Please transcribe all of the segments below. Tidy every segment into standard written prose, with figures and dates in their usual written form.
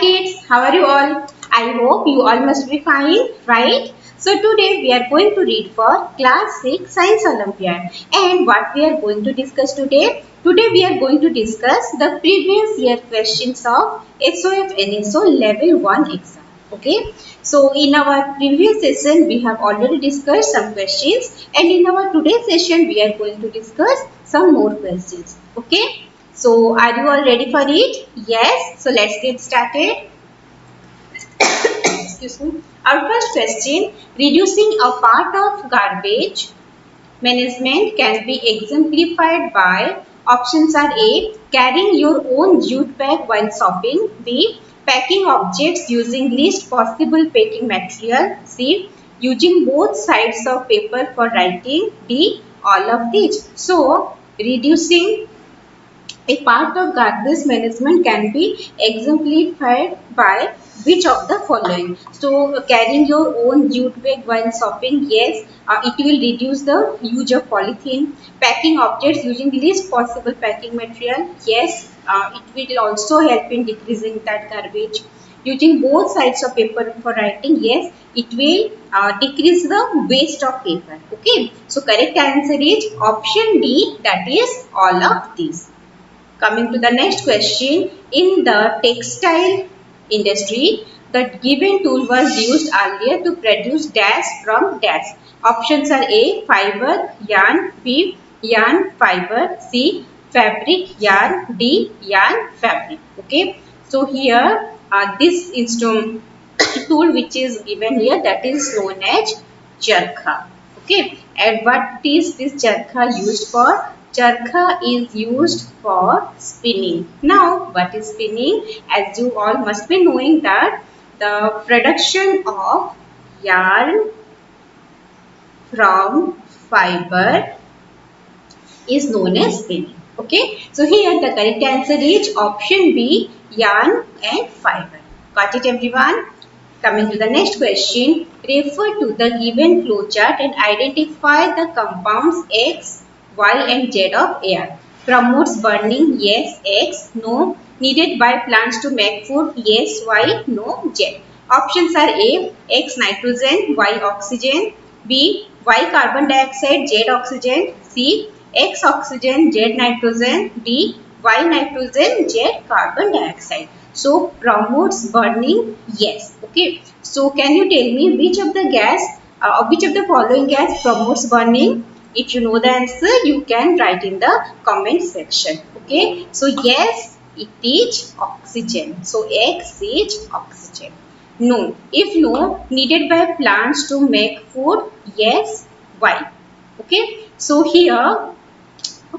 kids, how are you all? I hope you all must be fine, right? So today we are going to read for class 6 Science Olympiad. And what we are going to discuss today? Today we are going to discuss the previous year questions of SOF NSO level 1 exam. Okay. So in our previous session we have already discussed some questions, and in our today's session we are going to discuss some more questions. Okay. So are you all ready for it? Yes. So let's get started. Excuse me. Our first question, reducing a part of garbage management can be exemplified by options are A. Carrying your own jute bag while shopping. B. Packing objects using least possible packing material. C. Using both sides of paper for writing. D. All of these. So, reducing a part of garbage management can be exemplified by which of the following? So, carrying your own jute bag while shopping, yes, it will reduce the use of polythene. Packing objects using least possible packing material, yes, it will also help in decreasing that garbage. Using both sides of paper for writing, yes, it will decrease the waste of paper. Okay, so correct answer is option D, that is all of these. Coming to the next question, in the textile industry, the given tool was used earlier to produce dash from dash. Options are A. Fiber, yarn, B. Yarn, fiber, C. Fabric, yarn, D. Yarn, fabric. Okay. So here, this instrument tool which is given here, that is known as charkha. Okay, and what is this charkha used for? Charkha is used for spinning. Now, what is spinning? As you all must be knowing that the production of yarn from fiber is known as spinning. Okay, so here the correct answer is option B, yarn and fiber. Got it, everyone? Coming to the next question, refer to the given flowchart and identify the compounds X, Y and Z of air. Promotes burning, yes, X, no. Needed by plants to make food, yes, Y, no, Z. Options are A, X nitrogen, Y oxygen, B, Y carbon dioxide, Z oxygen, C, X oxygen, Z nitrogen, D, Y nitrogen, Z carbon dioxide. So, promotes burning, yes. Okay. So, can you tell me which of the following gas promotes burning? If you know the answer, you can write in the comment section. Okay. So, yes, it is oxygen. So, X is oxygen. No. If no, needed by plants to make food, yes, Y. Okay. So, here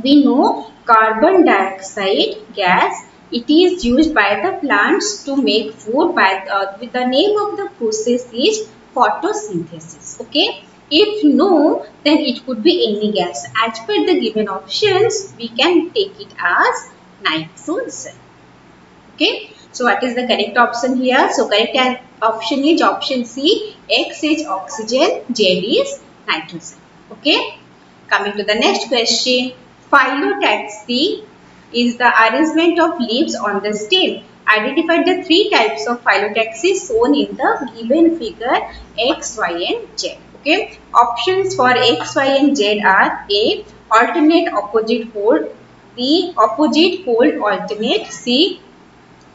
we know carbon dioxide gas, it is used by the plants to make food by with the name of the process is photosynthesis. Okay, if no, then it could be any gas. As per the given options, we can take it as nitrogen. Okay, so what is the correct option here? So correct option is option C. X is oxygen, Z is nitrogen. Okay, coming to the next question. Phyllotaxy is the arrangement of leaves on the stem. Identify the three types of phyllotaxy shown in the given figure X, Y and Z. Okay. Options for X, Y and Z are A. Alternate opposite fold, B. Opposite fold alternate, C.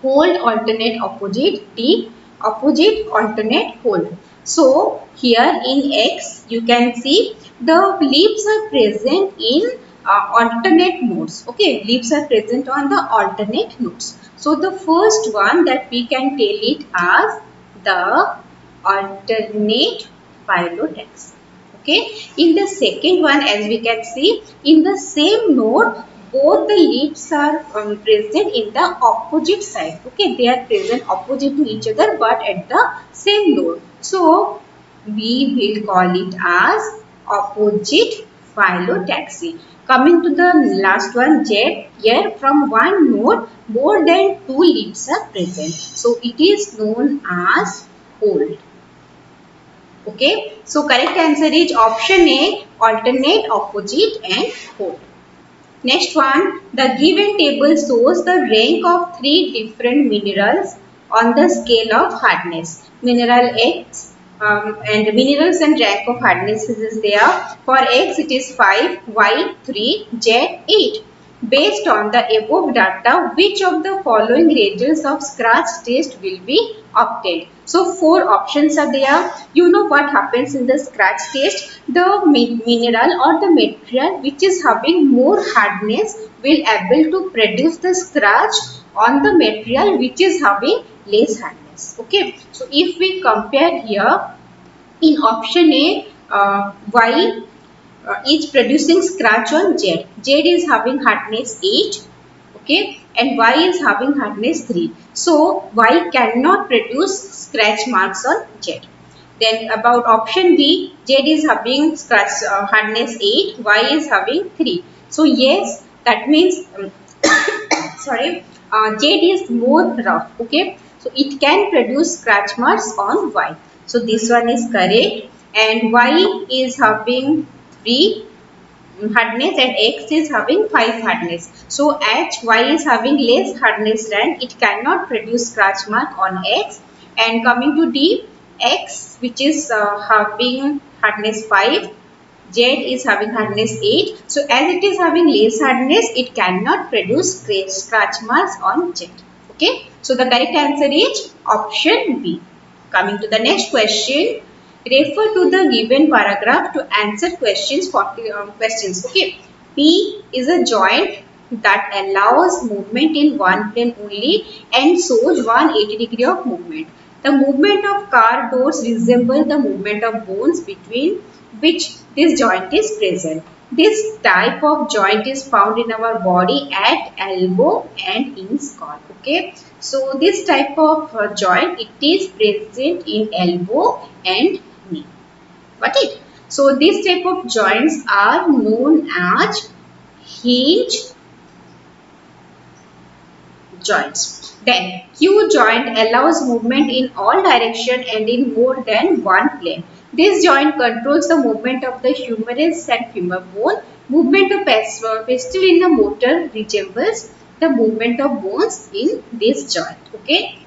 Fold alternate opposite, D. Opposite alternate fold. So here in X you can see the leaves are present in alternate nodes. Okay, leaves are present on the alternate nodes. So the first one that we can tell it as the alternate phyllotaxy. Okay, in the second one, as we can see, in the same node, both the leaves are present in the opposite side. Okay, they are present opposite to each other but at the same node. So we will call it as opposite phyllotaxy. Coming to the last one, Z, here from one node more than two leaves are present. So it is known as fold. Okay, so correct answer is option A, alternate, opposite and fold. Next one, the given table shows the rank of three different minerals on the scale of hardness. Mineral X and minerals and rank of hardness is there. For X it is 5, Y 3, Z 8. Based on the above data, which of the following results of scratch test will be obtained? So, 4 options are there. You know what happens in the scratch test? The mineral or the material which is having more hardness will able to produce the scratch on the material which is having less hardness. Okay. So, if we compare here in option A, Y is producing scratch on Z. Z is having hardness 8, okay, and Y is having hardness 3. So Y cannot produce scratch marks on Z. Then about option B, Z is having scratch hardness 8, Y is having 3. So yes, that means sorry, Z is more rough, okay. So it can produce scratch marks on Y. So this one is correct, and Y is having 3 hardness and X is having 5 hardness. So as Y is having less hardness than it cannot produce scratch mark on X. And coming to D, X which is having hardness 5, Z is having hardness 8. So as it is having less hardness, it cannot produce scratch marks on Z. Okay. So the correct answer is option B. Coming to the next question. Refer to the given paragraph to answer questions. Questions. Okay. P is a joint that allows movement in one plane only and shows 180 degree of movement. The movement of car doors resemble the movement of bones between which this joint is present. This type of joint is found in our body at elbow and in skull. Okay. So this type of joint, it is present in elbow and knee. Got it? So this type of joints are known as hinge joints. Then Q joint allows movement in all directions and in more than one plane. This joint controls the movement of the humerus and femur bone. Movement of pistil in the motor resembles the movement of bones in this joint. Okay.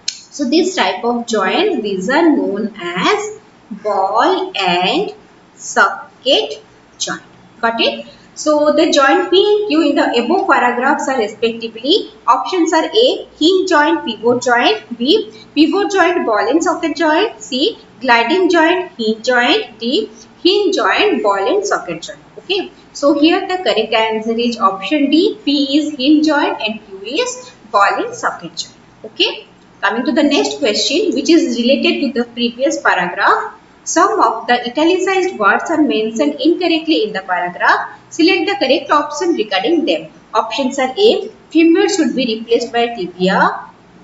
So this type of joints, these are known as ball and socket joint. Got it? So the joint P and Q in the above paragraphs are respectively. Options are A, hinge joint, pivot joint, B, pivot joint, ball and socket joint, C, gliding joint, hinge joint, D, hinge joint, ball and socket joint. Okay. So here the correct answer is option D, P is hinge joint and Q is ball and socket joint. Okay. Coming to the next question, which is related to the previous paragraph. Some of the italicized words are mentioned incorrectly in the paragraph. Select the correct option regarding them. Options are A, femur should be replaced by tibia.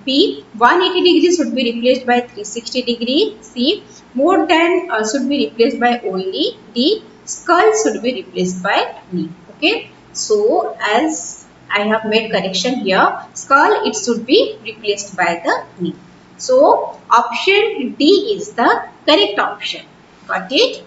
B, 180 degree should be replaced by 360 degree. C, more than should be replaced by only. D, skull should be replaced by knee. Okay. So, as I have made correction here, skull it should be replaced by the knee. So, option D is the correct option. Got it?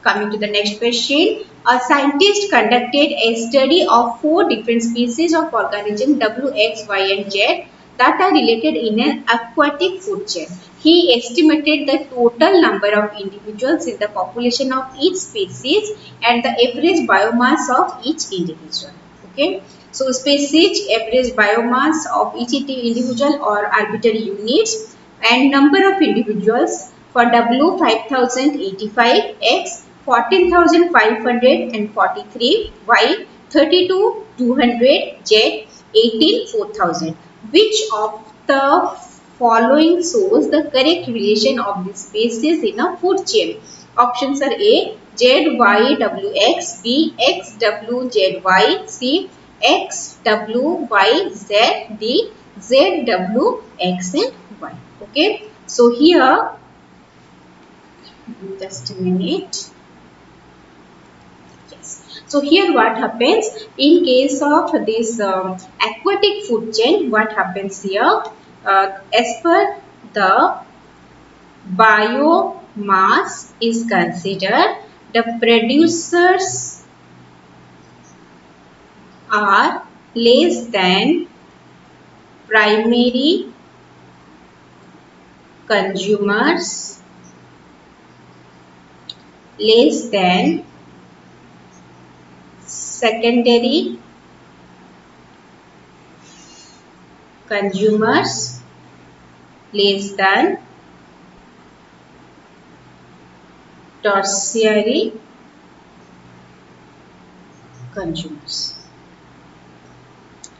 Coming to the next question. A scientist conducted a study of 4 different species of organisms W, X, Y and Z that are related in an aquatic food chain. He estimated the total number of individuals in the population of each species and the average biomass of each individual. Okay. So, species, average biomass of each individual or arbitrary units, and number of individuals for W 5085, X 14,543, Y 32,200, Z 18,4,000. Which of the following shows the correct relation of the species in a food chain? Options are A, Z, Y, W, X, B, X, W, Z, Y, C, X, W, Y, Z, D, Z, W, X and Y. Okay. So here, just a minute. Yes. So here what happens in case of this aquatic food chain, what happens here? As per the biomass is considered, the producers are less than primary consumers less than secondary consumers less than tertiary consumers.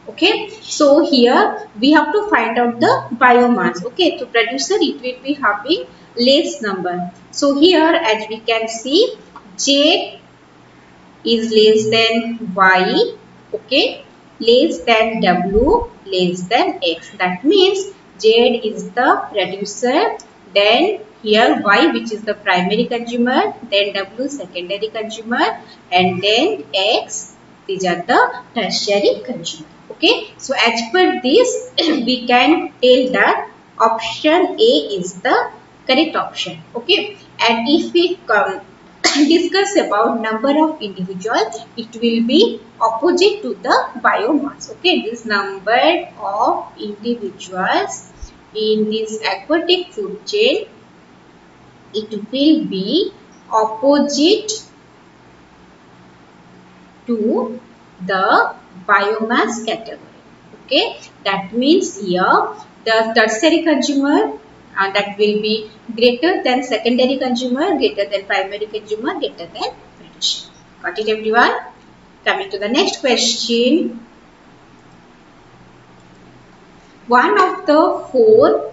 Okay, so here we have to find out the biomass. Okay, to producer it will be having less number. So here as we can see, Z is less than Y, okay, less than W, less than X. That means Z is the producer, then here Y which is the primary consumer, then W secondary consumer, and then X, these are the tertiary consumer. Okay, so as per this we can tell that option A is the correct option. Okay, and if we discuss about number of individuals, it will be opposite to the biomass. Okay, this number of individuals in this aquatic food chain, it will be opposite to the biomass category. Okay, that means here the tertiary consumer that will be greater than secondary consumer, greater than primary consumer, greater than producer. Got it everyone? Coming to the next question. One of the four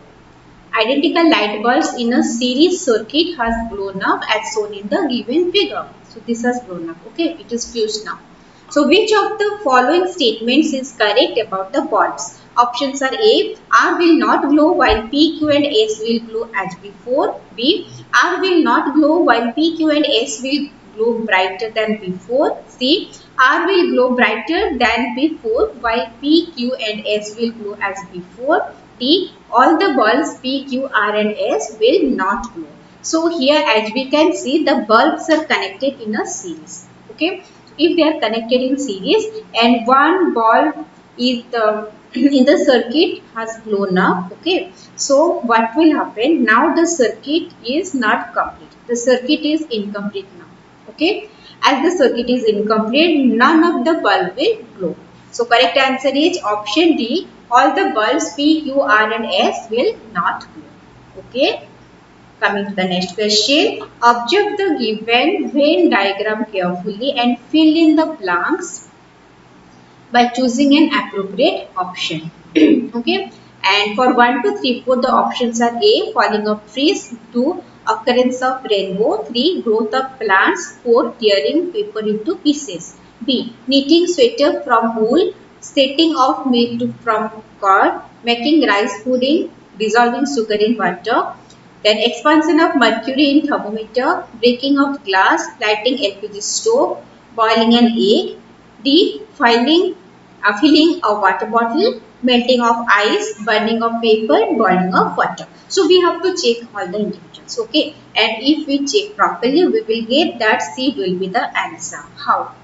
identical light bulbs in a series circuit has blown up as shown in the given figure. So this has blown up. Okay, it is fused now. So which of the following statements is correct about the bulbs? Options are A, R will not glow while P, Q and S will glow as before. B, R will not glow while P, Q and S will glow brighter than before. C, R will glow brighter than before while P, Q and S will glow as before. D, all the bulbs P, Q, R and S will not glow. So here as we can see, the bulbs are connected in a series. Okay, if they are connected in series and one bulb is in the circuit has blown up. Okay, so what will happen? Now the circuit is not complete. The circuit is incomplete now. Okay, as the circuit is incomplete, none of the bulb will glow. So correct answer is option D. All the bulbs P, Q, R and S will not glow. Okay. Coming to the next question. Observe the given Venn diagram carefully and fill in the blanks by choosing an appropriate option. Okay. And for 1, 2, 3, 4, the options are A, falling of trees, 2, occurrence of rainbow, 3, growth of plants, 4, tearing paper into pieces. B, knitting sweater from wool, setting of milk from curd, making rice pudding, dissolving sugar in water, then expansion of mercury in thermometer, breaking of glass, lighting LPG stove, boiling an egg. D, filling a water bottle, melting of ice, burning of paper, boiling of water. So we have to check all the individuals. Okay, and if we check properly, we will get that C will be the answer. How?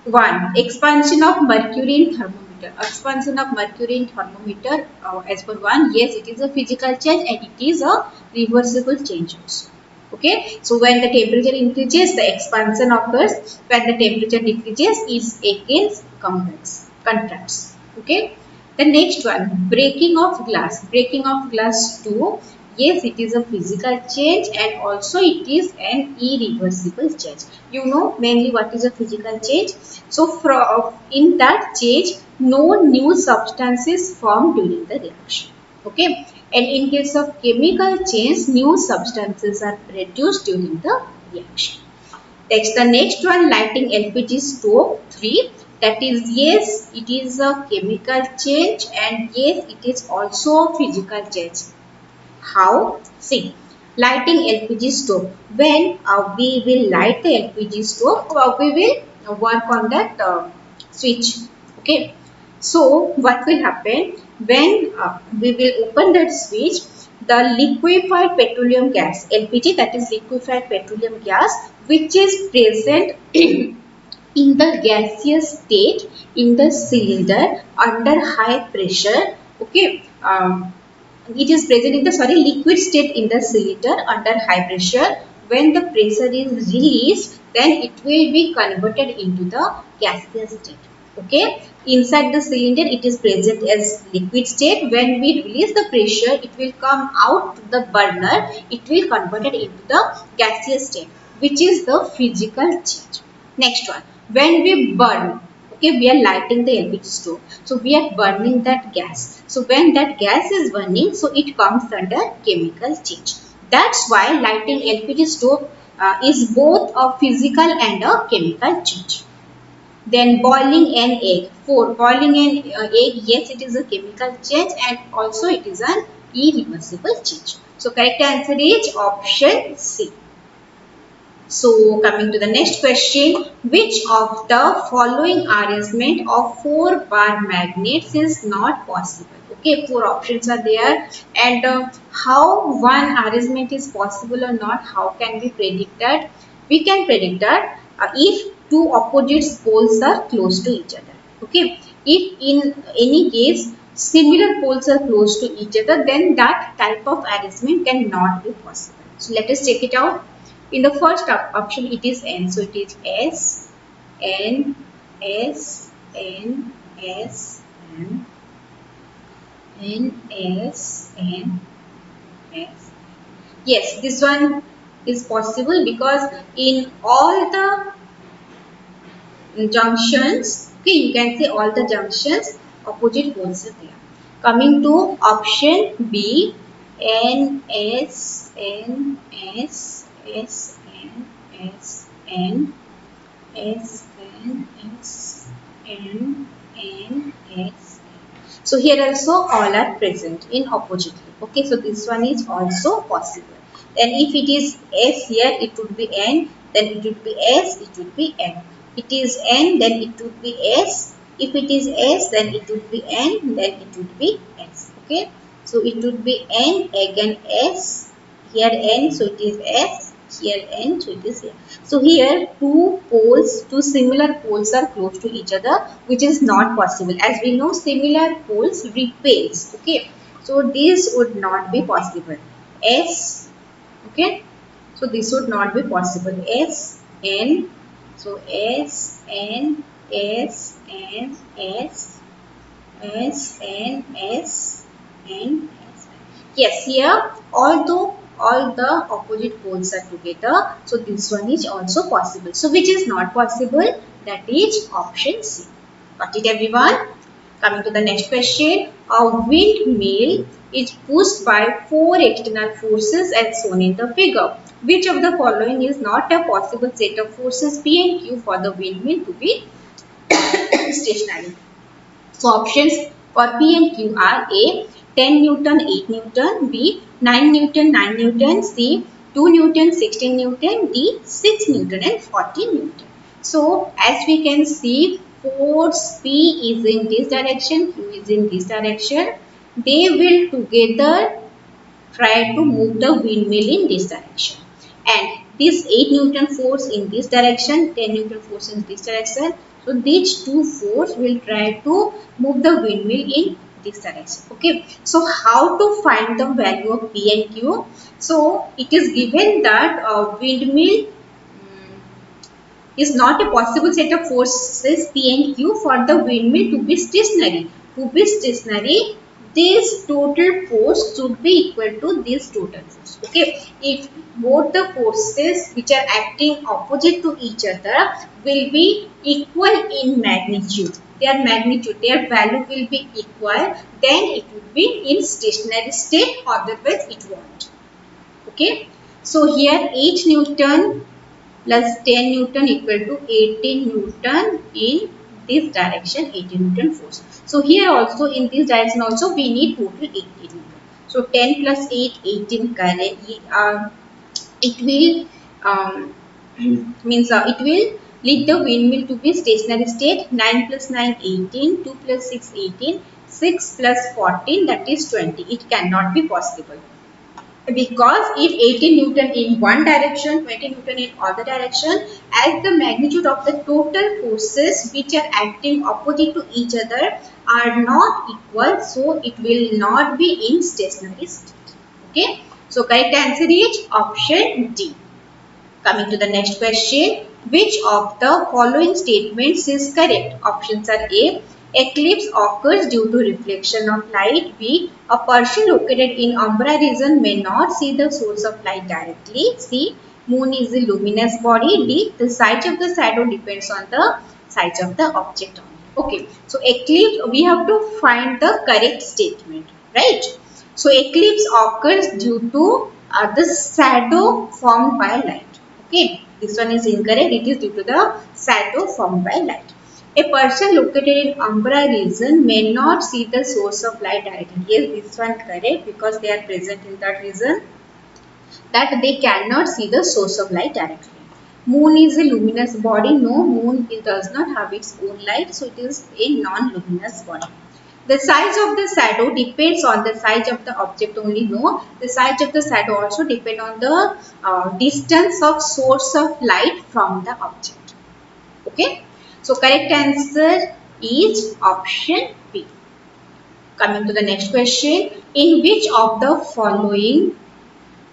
1. Expansion of mercury in thermometer. Expansion of mercury in thermometer, as per 1, yes, it is a physical change and it is a reversible change also. Okay, so when the temperature increases, the expansion occurs. When the temperature decreases, it again contracts. Okay, the next one, breaking of glass. Breaking of glass 2. Yes, it is a physical change and also it is an irreversible change. You know mainly what is a physical change. So in that change, no new substances formed during the reaction. Okay, and in case of chemical change, new substances are produced during the reaction. Next, the next one, lighting LPG stove 3. That is, yes, it is a chemical change and yes, it is also a physical change. How? See, lighting LPG stove. When we will light the LPG stove, we will work on that switch. Okay. So, what will happen? When we will open that switch, the liquefied petroleum gas, LPG, that is liquefied petroleum gas, which is present in the gaseous state in the cylinder under high pressure. Okay. it is present in the liquid state in the cylinder under high pressure. When the pressure is released, then it will be converted into the gaseous state. Okay, inside the cylinder it is present as liquid state. When we release the pressure, it will come out to the burner. It will convert it into the gaseous state, which is the physical change. Next one, when we burn, okay, we are lighting the LPG stove, so we are burning that gas. So when that gas is burning, so it comes under chemical change. That's why lighting LPG stove is both a physical and a chemical change. Then boiling an egg. For boiling an egg, yes, it is a chemical change and also it is an irreversible change. So correct answer is option C. So coming to the next question, which of the following arrangement of 4-bar magnets is not possible? Okay, 4 options are there, and how one arrangement is possible or not, how can we predict that? We can predict that if two opposite poles are close to each other. Okay, if in any case similar poles are close to each other, then that type of arrangement cannot be possible. So let us check it out. In the first option, it is N. So it is S, N, S, N, S, N, N, S, N, S. Yes, this one is possible because in all the junctions, okay, you can say all the junctions, opposite poles are there. Coming to option B, N, S, N, S, S, N, S, N, S, N, S, N, N, S. So here also all are present in oppositely. Okay, so this one is also possible. Then if it is S here, it would be N, then it would be S, it would be N. It is N, then it would be S. If it is S, then it would be N, then it would be S. Okay, so it would be N, again S, here N, so it is S, here N, so it is here. So here two similar poles are close to each other, which is not possible. As we know, similar poles repels. Okay, so this would not be possible. S, okay, so this would not be possible. S, N, so S, N, S, N, S, S, N, S, N, S. Yes, here although all the opposite poles are together, so this one is also possible. So which is not possible? That is option C. Got it, everyone? Coming to the next question, a windmill is pushed by 4 external forces as shown in the figure. Which of the following is not a possible set of forces P and Q for the windmill to be stationary? So options for P and Q are A, 10 Newton, 8 Newton, B, 9 Newton, 9 Newton, C, 2 Newton, 16 Newton, D, 6 Newton and 14 Newton. So as we can see, force P is in this direction, Q is in this direction. They will together try to move the windmill in this direction. And this 8 Newton force in this direction, 10 Newton force in this direction. So these two force will try to move the windmill in this direction. Okay. So how to find the value of P and Q? So it is given that a windmill is not a possible set of forces P and Q for the windmill to be stationary. To be stationary, this total force should be equal to this total force. Okay, if both the forces which are acting opposite to each other will be equal in magnitude, their value will be equal, then it will be in stationary state, otherwise it won't. Okay, so here 8 Newton plus 10 Newton equal to 18 Newton in this direction, 18 Newton force. So here also in this direction also we need total 18 Newton. So 10 plus 8, 18 it will it will lead the windmill to be stationary state. 9 plus 9, 18, 2 plus 6, 18, 6 plus 14, that is 20. It cannot be possible. Because if 18 Newton in one direction, 20 Newton in other direction, as the magnitude of the total forces which are acting opposite to each other are not equal, so it will not be in stationary state. Okay, so correct answer is option D. Coming to the next question, which of the following statements is correct? Options are A. Eclipse occurs due to reflection of light. B. A person located in umbra region may not see the source of light directly. C. Moon is a luminous body. D. The size of the shadow depends on the size of the object only. Okay, so eclipse, we have to find the correct statement, right? So eclipse occurs due to the shadow formed by light. Okay, this one is incorrect. It is due to the shadow formed by light. A person located in umbra region may not see the source of light directly. Yes, this one correct because they are present in that region that they cannot see the source of light directly. Moon is a luminous body. No, moon it does not have its own light, so it is a non-luminous body. The size of the shadow depends on the size of the object only. No, the size of the shadow also depend on the distance of source of light from the object. Okay, so correct answer is option B. Coming to the next question, in which of the following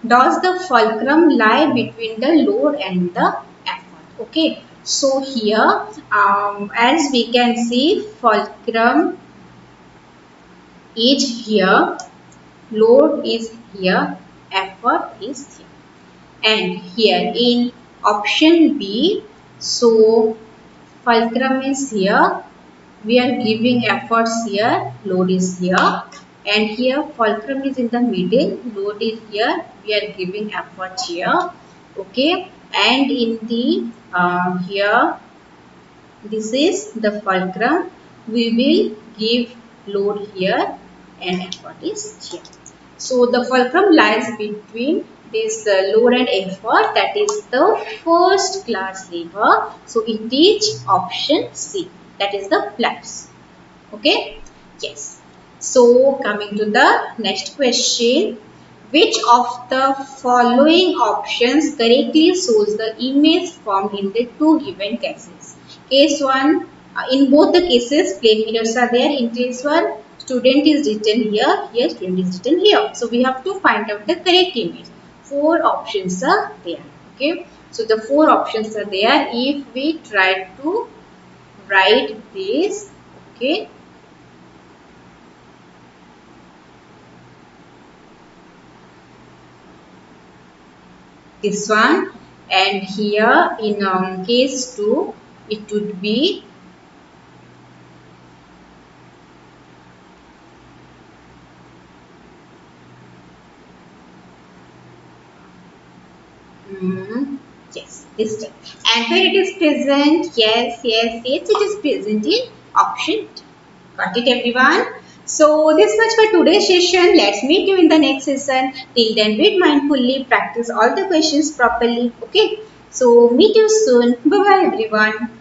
does the fulcrum lie between the load and the effort? Okay, so here as we can see, fulcrum is here, load is here, effort is here, and here in option B, so fulcrum is here, we are giving efforts here, load is here, and here fulcrum is in the middle, load is here, we are giving effort here. Okay, and in the here this is the fulcrum, we will give load here and effort is here. So the fulcrum lies between this load and effort, that is the first class lever. So it is option C, that is the plus. Okay, yes. So coming to the next question, which of the following options correctly shows the image formed in the two given cases? Case 1, in both the cases plane mirrors are there. In case 1, student is written here, here student is written here. So we have to find out the correct image. 4 options are there. Okay, so the 4 options are there. If we try to write this, okay, this one, and here in case 2 it would be yes, this one. And where it is present, yes, it is present in option D. Got it everyone? So this much for today's session. Let's meet you in the next session. Till then, read mindfully, practice all the questions properly. Okay. So meet you soon. Bye bye everyone.